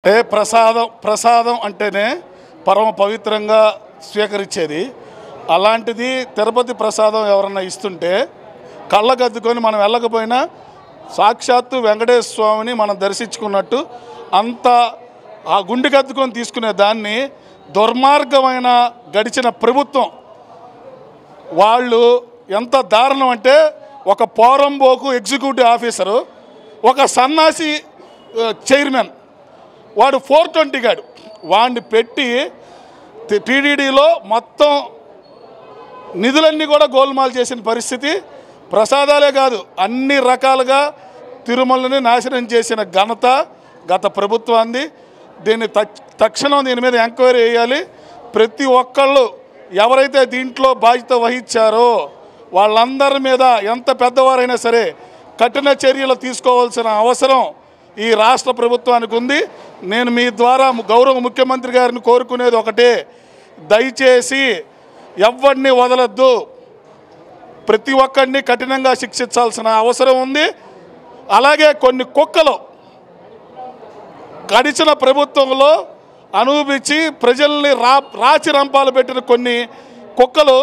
ప్రసాదం అంటేనే పరమ పవిత్రంగా స్వీకరించేది. అలాంటిది తిరుపతి ప్రసాదం ఎవరన్నా ఇస్తుంటే కళ్ళకద్దుకొని మనం వెళ్ళకపోయినా సాక్షాత్తు వెంకటేశ్వర స్వామిని మనం దర్శించుకున్నట్టు అంత ఆ గుండెకద్దుకొని తీసుకునే దాన్ని దుర్మార్గమైన గడిచిన ప్రభుత్వం వాళ్ళు ఎంత దారుణం అంటే ఒక పోరంబోకు ఎగ్జిక్యూటివ్ ఆఫీసరు, ఒక సన్నాసి చైర్మన్, వాడు 420 గాడు, వాడిని పెట్టి టీడీడీలో మొత్తం నిధులన్నీ కూడా గోల్మాల్ చేసిన పరిస్థితి. ప్రసాదాలే కాదు, అన్ని రకాలుగా తిరుమలని నాశనం చేసిన ఘనత గత ప్రభుత్వాన్ని. దీన్ని తక్షణం దీని మీద ఎంక్వైరీ చేయాలి. ప్రతి ఒక్కళ్ళు ఎవరైతే దీంట్లో బాధ్యత వహించారో వాళ్ళందరి మీద ఎంత పెద్దవారైనా సరే కఠిన చర్యలు తీసుకోవాల్సిన అవసరం ఈ రాష్ట్ర ప్రభుత్వానికి ఉంది. నేను మీ ద్వారా గౌరవ ముఖ్యమంత్రి గారిని కోరుకునేది ఒకటే, దయచేసి ఎవరిని వదలొద్దు, ప్రతి ఒక్కరిని కఠినంగా శిక్షించాల్సిన అవసరం ఉంది. అలాగే కొన్ని కుక్కలు గడిచిన ప్రభుత్వంలో అనుభవించి ప్రజల్ని రాచి రంపాలు పెట్టిన కొన్ని కుక్కలు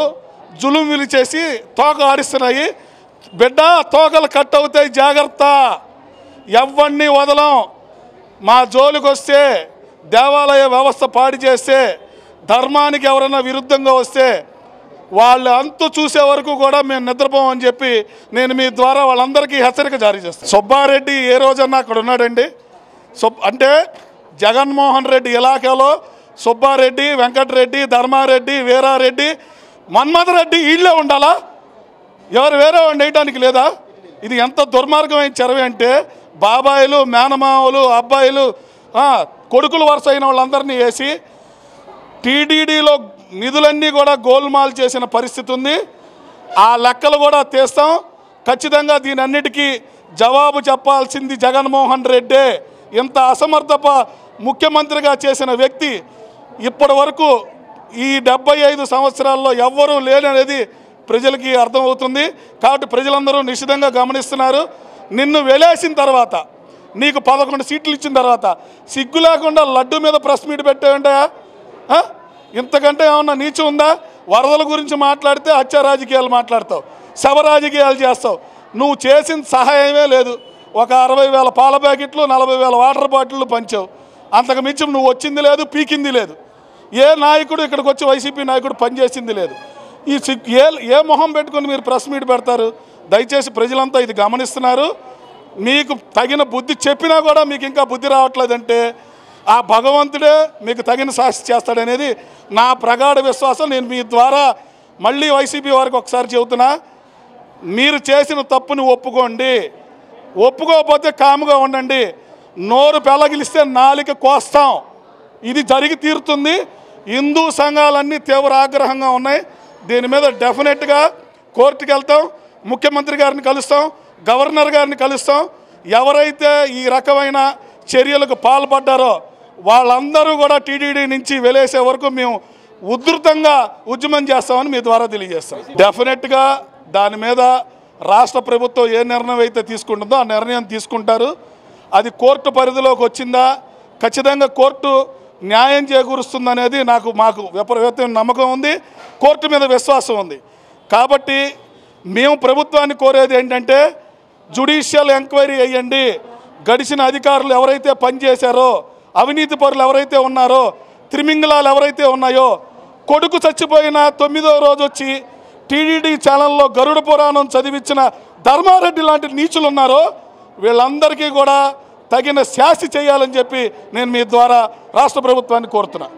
జులుం విలిచేసి తోక ఆడిస్తున్నాయి. బిడ్డ, తోకలు కట్ అవుతాయి, జాగ్రత్త, ఎవరిని వదలం. మా జోలికి వస్తే, దేవాలయ వ్యవస్థ పాడి చేస్తే, ధర్మానికి ఎవరైనా విరుద్ధంగా వస్తే వాళ్ళు అంతు చూసే వరకు కూడా మేము నిద్రపోమని చెప్పి నేను మీ ద్వారా వాళ్ళందరికీ హెచ్చరిక జారీ చేస్తాను. సుబ్బారెడ్డి ఏ రోజన్నా అక్కడ ఉన్నాడండి? అంటే జగన్మోహన్ రెడ్డి ఇలాకాలో సుబ్బారెడ్డి, వెంకటరెడ్డి, ధర్మారెడ్డి, వీరారెడ్డి, మన్మథరెడ్డి వీళ్ళే ఉండాలా? ఎవరు వేరే వాడిని వేయడానికి లేదా? ఇది ఎంత దుర్మార్గమైన చర్య అంటే బాబాయిలు, మేనమావులు, అబ్బాయిలు, కొడుకులు వరుస అయిన వాళ్ళందరినీ వేసి టీడీడీలో నిధులన్నీ కూడా గోల్మాల్ చేసిన పరిస్థితి ఉంది. ఆ లెక్కలు కూడా తీస్తాం. ఖచ్చితంగా దీని అన్నిటికీ జవాబు చెప్పాల్సింది జగన్మోహన్ రెడ్డే. ఇంత అసమర్థ ముఖ్యమంత్రిగా చేసిన వ్యక్తి ఇప్పటి వరకు ఈ 75 సంవత్సరాల్లో ఎవ్వరూ లేననేది ప్రజలకి అర్థమవుతుంది. కాబట్టి ప్రజలందరూ నిశ్చితంగా గమనిస్తున్నారు. నిన్ను వెలేసిన తర్వాత, నీకు 11 సీట్లు ఇచ్చిన తర్వాత సిగ్గు లేకుండా లడ్డు మీద ప్రెస్ మీట్ పెట్టావంటే ఇంతకంటే ఏమన్నా నీచం ఉందా? వరదల గురించి మాట్లాడితే హత్య రాజకీయాలు మాట్లాడతావు, శవ రాజకీయాలు చేస్తావు. నువ్వు చేసిన సహాయమే లేదు. ఒక 60,000 పాల ప్యాకెట్లు, 40,000 వాటర్ బాటిళ్ళు పంచావు. అంతకు మించి నువ్వు వచ్చింది లేదు, పీకింది లేదు. ఏ నాయకుడు ఇక్కడికి వచ్చి వైసీపీ నాయకుడు పనిచేసింది లేదు. ఈ ఏ మొహం పెట్టుకొని మీరు ప్రెస్ మీట్ పెడతారు? దయచేసి ప్రజలంతా ఇది గమనిస్తున్నారు. మీకు తగిన బుద్ధి చెప్పినా కూడా మీకు ఇంకా బుద్ధి రావట్లేదంటే ఆ భగవంతుడే మీకు తగిన శాస్తి చేస్తాడనేది నా ప్రగాఢ విశ్వాసం. నేను మీ ద్వారా మళ్ళీ వైసీపీ వారికి ఒకసారి చెబుతున్నా, మీరు చేసిన తప్పుని ఒప్పుకోండి. ఒప్పుకోకపోతే కాముగా ఉండండి. నోరు పెళ్ళగిలిస్తే నాలిక కోస్తాం. ఇది జరిగి తీరుతుంది. హిందూ సంఘాలన్నీ తీవ్ర ఆగ్రహంగా ఉన్నాయి. దీని మీద డెఫినెట్గా కోర్టుకు వెళ్తాం, ముఖ్యమంత్రి గారిని కలుస్తాం, గవర్నర్ గారిని కలుస్తాం. ఎవరైతే ఈ రకమైన చర్యలకు పాల్పడ్డారో వాళ్ళందరూ కూడా టీడీడీ నుంచి వెలేసే వరకు మేము ఉధృతంగా ఉద్యమం చేస్తామని మీ ద్వారా తెలియజేస్తాం. డెఫినెట్గా దాని మీద రాష్ట్ర ప్రభుత్వం ఏ నిర్ణయం అయితే తీసుకుంటుందో ఆ నిర్ణయం తీసుకుంటారు. అది కోర్టు పరిధిలోకి వచ్చిందా ఖచ్చితంగా కోర్టు న్యాయం చేకూరుస్తుందనేది మాకు విపరీతమైన నమ్మకం ఉంది. కోర్టు మీద విశ్వాసం ఉంది. కాబట్టి మేము ప్రభుత్వాన్ని కోరేది ఏంటంటే జ్యుడిషియల్ ఎంక్వైరీ అయ్యండి. గడిచిన అధికారులు ఎవరైతే పనిచేశారో, అవినీతి పరులు ఎవరైతే ఉన్నారో, త్రిమింగళాలు ఎవరైతే ఉన్నాయో, కొడుకు చచ్చిపోయిన 9వ రోజు వచ్చి టీడీడీ ఛానల్లో గరుడ పురాణం చదివించిన ధర్మారెడ్డి లాంటి నీచులు ఉన్నారో వీళ్ళందరికీ కూడా తగిన శాస్తి చేయాలని చెప్పి నేను మీ ద్వారా రాష్ట్ర ప్రభుత్వాన్ని కోరుతున్నా.